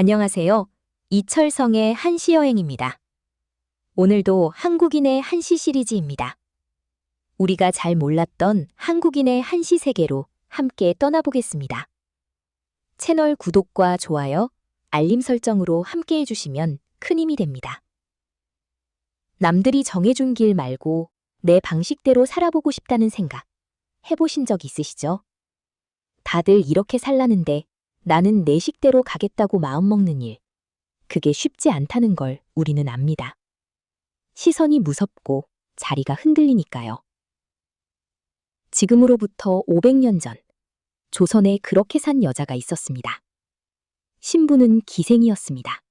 안녕하세요. 이철성의 한시 여행입니다. 오늘도 한국인의 한시 시리즈입니다. 우리가 잘 몰랐던 한국인의 한시 세계로 함께 떠나보겠습니다. 채널 구독과 좋아요, 알림 설정으로 함께 해주시면 큰 힘이 됩니다. 남들이 정해준 길 말고 내 방식대로 살아보고 싶다는 생각 해보신 적 있으시죠? 다들 이렇게 살라는데 나는 내 식대로 가겠다고 마음먹는 일. 그게 쉽지 않다는 걸 우리는 압니다. 시선이 무섭고 자리가 흔들리니까요. 지금으로부터 500년 전, 조선에 그렇게 산 여자가 있었습니다. 신부는 기생이었습니다.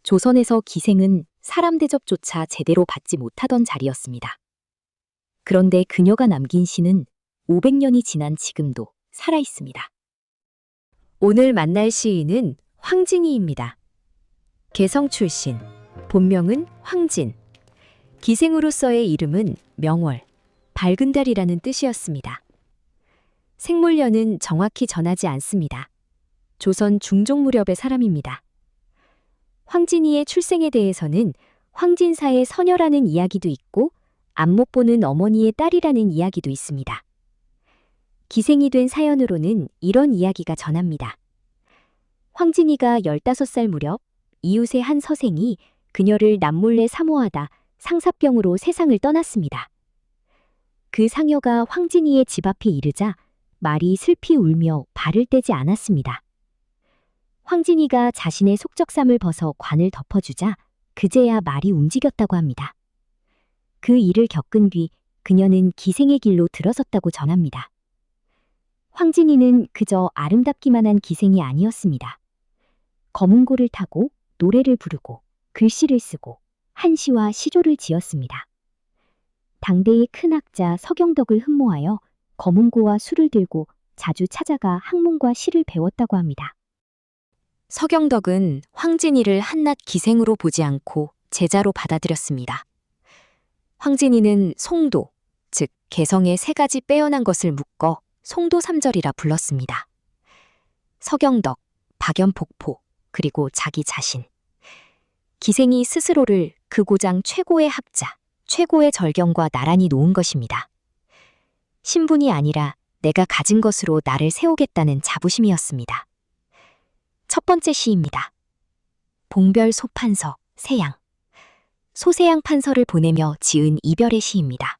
조선에서 기생은 사람 대접조차 제대로 받지 못하던 자리였습니다. 그런데 그녀가 남긴 시는 500년이 지난 지금도 살아있습니다. 오늘 만날 시인은 황진이입니다. 개성 출신, 본명은 황진. 기생으로서의 이름은 명월, 밝은 달이라는 뜻이었습니다. 생물년은 정확히 전하지 않습니다. 조선 중종 무렵의 사람입니다. 황진이의 출생에 대해서는 황진사의 서녀라는 이야기도 있고 안못 보는 어머니의 딸이라는 이야기도 있습니다. 기생이 된 사연으로는 이런 이야기가 전합니다. 황진이가 15살 무렵 이웃의 한 서생이 그녀를 남몰래 사모하다 상사병으로 세상을 떠났습니다. 그 상여가 황진이의 집 앞에 이르자 말이 슬피 울며 발을 떼지 않았습니다. 황진이가 자신의 속적삼을 벗어 관을 덮어주자 그제야 말이 움직였다고 합니다. 그 일을 겪은 뒤 그녀는 기생의 길로 들어섰다고 전합니다. 황진이는 그저 아름답기만 한 기생이 아니었습니다. 검은고를 타고 노래를 부르고 글씨를 쓰고 한시와 시조를 지었습니다. 당대의 큰 학자 서경덕을 흠모하여 검은고와 술을 들고 자주 찾아가 학문과 시를 배웠다고 합니다. 서경덕은 황진이를 한낱 기생으로 보지 않고 제자로 받아들였습니다. 황진이는 송도, 즉 개성의 3가지 빼어난 것을 묶어 송도삼절이라 불렀습니다. 서경덕, 박연폭포, 그리고 자기 자신. 기생이 스스로를 그 고장 최고의 학자, 최고의 절경과 나란히 놓은 것입니다. 신분이 아니라 내가 가진 것으로 나를 세우겠다는 자부심이었습니다. 첫 번째 시입니다. 봉별 소판서, 세양. 소세양 판서를 보내며 지은 이별의 시입니다.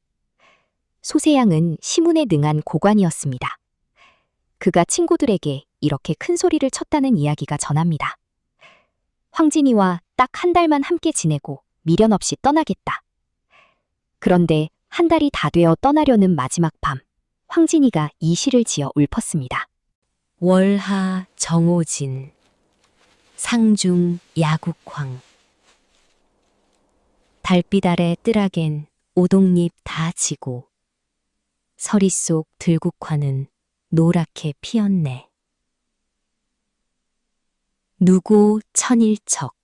소세양은 시문에 능한 고관이었습니다. 그가 친구들에게 이렇게 큰 소리를 쳤다는 이야기가 전합니다. 황진이와 딱 한 달만 함께 지내고 미련 없이 떠나겠다. 그런데 한 달이 다 되어 떠나려는 마지막 밤, 황진이가 이 시를 지어 읊었습니다. 월하 정오진, 상중 야국황. 달빛 아래 뜰하겐 오동잎 다 지고 서리 속 들국화는 노랗게 피었네. 누고 천일척,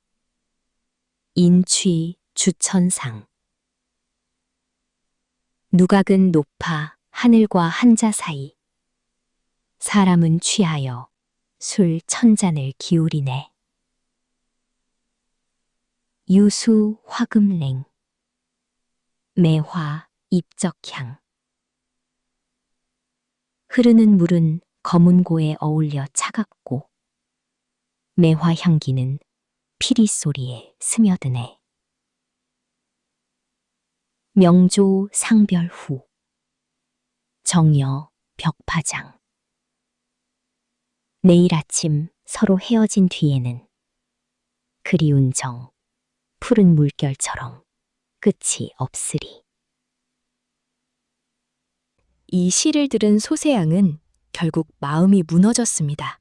인취 주천상. 누각은 높아 하늘과 한자 사이. 사람은 취하여 술 1000잔을 기울이네. 유수 화금랭, 매화 입적향. 흐르는 물은 검은고에 어울려 차갑고 매화 향기는 피리 소리에 스며드네. 명조 상별 후, 정여 벽파장. 내일 아침 서로 헤어진 뒤에는 그리운 정, 푸른 물결처럼 끝이 없으리. 이 시를 들은 소세양은 결국 마음이 무너졌습니다.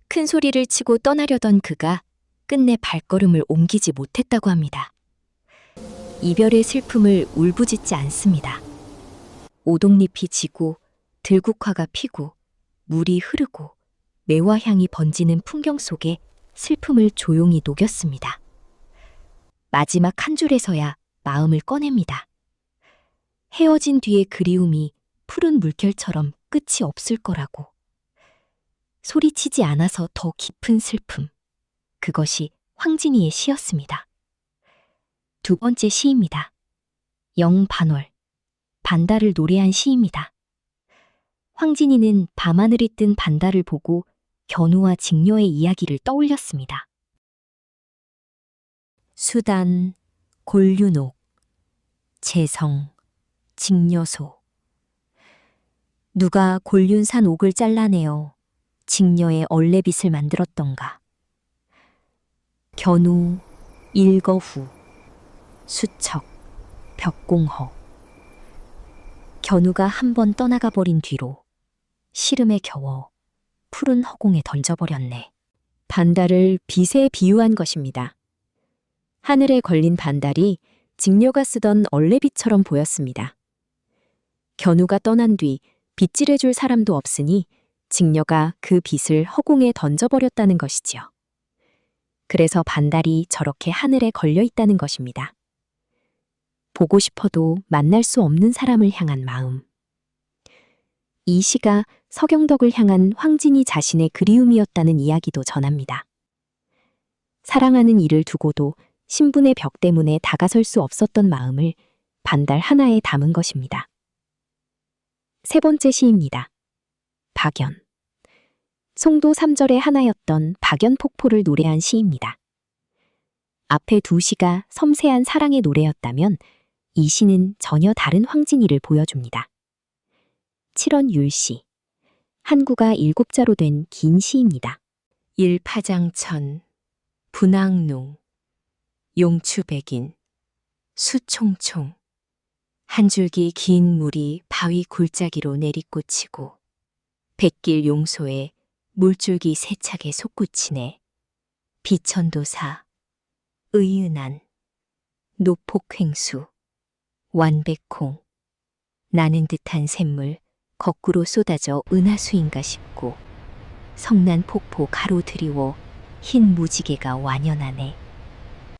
큰 소리를 치고 떠나려던 그가 끝내 발걸음을 옮기지 못했다고 합니다. 이별의 슬픔을 울부짖지 않습니다. 오동잎이 지고 들국화가 피고 물이 흐르고 매화향이 번지는 풍경 속에 슬픔을 조용히 녹였습니다. 마지막 한 줄에서야 마음을 꺼냅니다. 헤어진 뒤의 그리움이 푸른 물결처럼 끝이 없을 거라고. 소리치지 않아서 더 깊은 슬픔. 그것이 황진이의 시였습니다. 두 번째 시입니다. 영반월. 반달을 노래한 시입니다. 황진이는 밤하늘이 뜬 반달을 보고 견우와 직녀의 이야기를 떠올렸습니다. 수단, 골륜옥, 재성, 직녀소. 누가 골륜산 옥을 잘라내어 직녀의 얼레빗을 만들었던가. 견우, 일거후, 수척, 벽공허. 견우가 한 번 떠나가 버린 뒤로 시름에 겨워 푸른 허공에 던져버렸네. 반달을 빛에 비유한 것입니다. 하늘에 걸린 반달이 직녀가 쓰던 얼레빗처럼 보였습니다. 견우가 떠난 뒤 빗질해줄 사람도 없으니 직녀가 그 빛을 허공에 던져버렸다는 것이지요. 그래서 반달이 저렇게 하늘에 걸려 있다는 것입니다. 보고 싶어도 만날 수 없는 사람을 향한 마음. 이 시가 서경덕을 향한 황진이 자신의 그리움이었다는 이야기도 전합니다. 사랑하는 이를 두고도 신분의 벽 때문에 다가설 수 없었던 마음을 반달 하나에 담은 것입니다. 세 번째 시입니다. 박연. 송도 3절의 하나였던 박연폭포를 노래한 시입니다. 앞에 두 시가 섬세한 사랑의 노래였다면 이 시는 전혀 다른 황진이를 보여줍니다. 7원 율시. 한구가 7자로 된 긴 시입니다. 일파장천, 분황농, 용추백인, 수총총. 한 줄기 긴 물이 바위 골짜기로 내리꽂히고 백길 용소에 물줄기 세차게 솟구치네. 비천도사, 의은안, 노폭횡수, 완백콩. 나는 듯한 샘물 거꾸로 쏟아져 은하수인가 싶고 성난 폭포 가로 드리워 흰 무지개가 완연하네.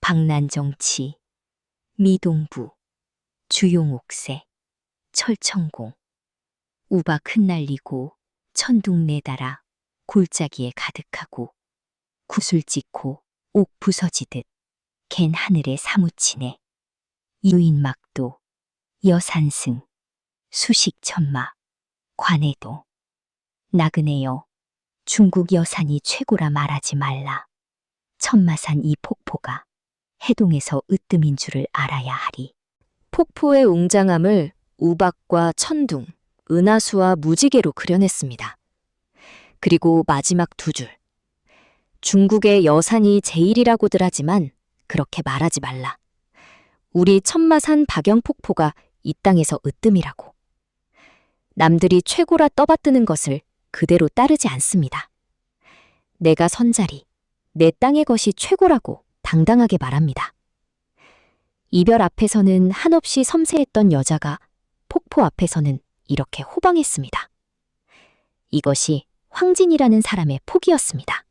박난정치, 미동부, 주용옥새, 철청공. 우박 흩날리고 천둥 내달아 골짜기에 가득하고 구슬 찍고 옥 부서지듯 갠 하늘에 사무치네. 유인막도, 여산승, 수식천마, 관해도. 나그네여, 중국 여산이 최고라 말하지 말라. 천마산 이 폭포가 해동에서 으뜸인 줄을 알아야 하리. 폭포의 웅장함을 우박과 천둥, 은하수와 무지개로 그려냈습니다. 그리고 마지막 두 줄. 중국의 여산이 제일이라고들 하지만 그렇게 말하지 말라. 우리 천마산 박연폭포가 이 땅에서 으뜸이라고. 남들이 최고라 떠받드는 것을 그대로 따르지 않습니다. 내가 선 자리, 내 땅의 것이 최고라고 당당하게 말합니다. 이별 앞에서는 한없이 섬세했던 여자가 폭포 앞에서는 이렇게 호방했습니다. 이것이 황진이라는 사람의 폭이었습니다.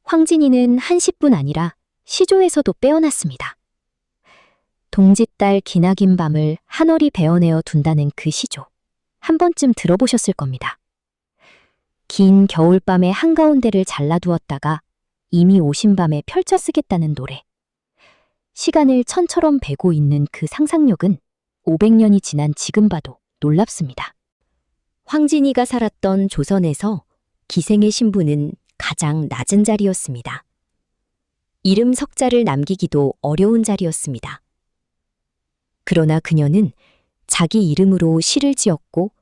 황진이는 한시뿐 아니라 시조에서도 빼어났습니다. 동짓달 기나긴 밤을 한월이 베어내어 둔다는 그 시조, 한 번쯤 들어보셨을 겁니다. 긴 겨울밤의 한가운데를 잘라두었다가 이미 오신 밤에 펼쳐 쓰겠다는 노래. 시간을 천처럼 베고 있는 그 상상력은 500년이 지난 지금 봐도 놀랍습니다. 황진이가 살았던 조선에서 기생의 신분은 가장 낮은 자리였습니다. 이름 석자를 남기기도 어려운 자리였습니다. 그러나 그녀는 자기 이름으로 시를 지었고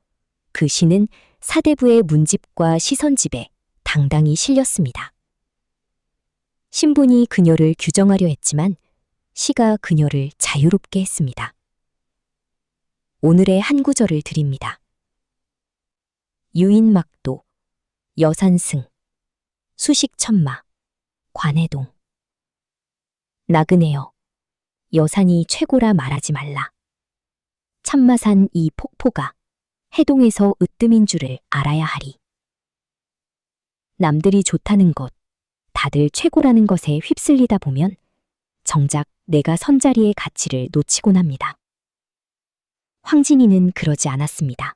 그 시는 사대부의 문집과 시선집에 당당히 실렸습니다. 신분이 그녀를 규정하려 했지만 시가 그녀를 자유롭게 했습니다. 오늘의 한 구절을 드립니다. 유인막도, 여산승, 수식천마, 관해동. 나그네여, 여산이 최고라 말하지 말라. 참마산 이 폭포가 해동에서 으뜸인 줄을 알아야 하리. 남들이 좋다는 것, 다들 최고라는 것에 휩쓸리다 보면 정작 내가 선 자리의 가치를 놓치곤 합니다. 황진이는 그러지 않았습니다.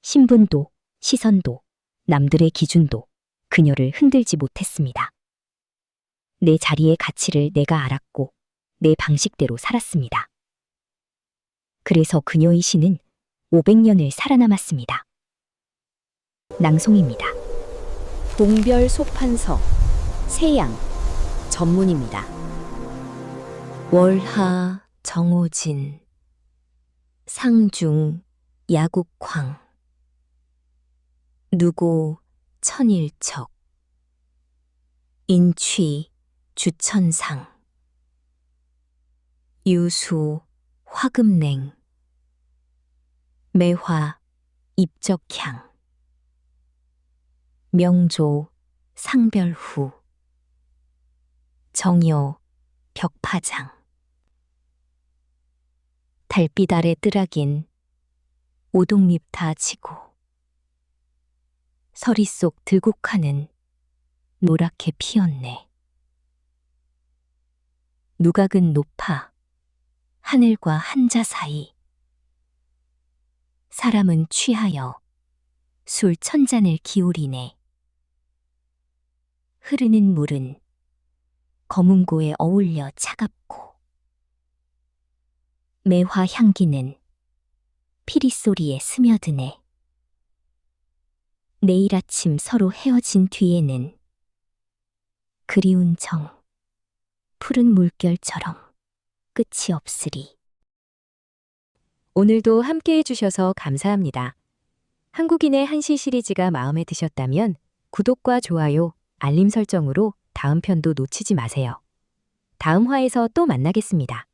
신분도, 시선도, 남들의 기준도 그녀를 흔들지 못했습니다. 내 자리의 가치를 내가 알았고 내 방식대로 살았습니다. 그래서 그녀의 시는 500년을 살아남았습니다. 낭송입니다. 봉별 소판서 세양 전문입니다. 월하 정오진 상중 야국황 누고 천일척 인취 주천상 유수 화금냉 매화 입적향 명조 상별후 정여 벽파장 달빛 아래 뜨락인 오동잎 다 지고 서리 속 들국화는 노랗게 피었네. 누각은 높아 하늘과 한자 사이 사람은 취하여 술 천잔을 기울이네. 흐르는 물은 거문고에 어울려 차갑고 매화 향기는 피리 소리에 스며드네. 내일 아침 서로 헤어진 뒤에는 그리운 정 푸른 물결처럼 끝이 없으리. 오늘도 함께 해주셔서 감사합니다. 한국인의 한시 시리즈가 마음에 드셨다면 구독과 좋아요, 알림 설정으로 다음 편도 놓치지 마세요. 다음 화에서 또 만나겠습니다.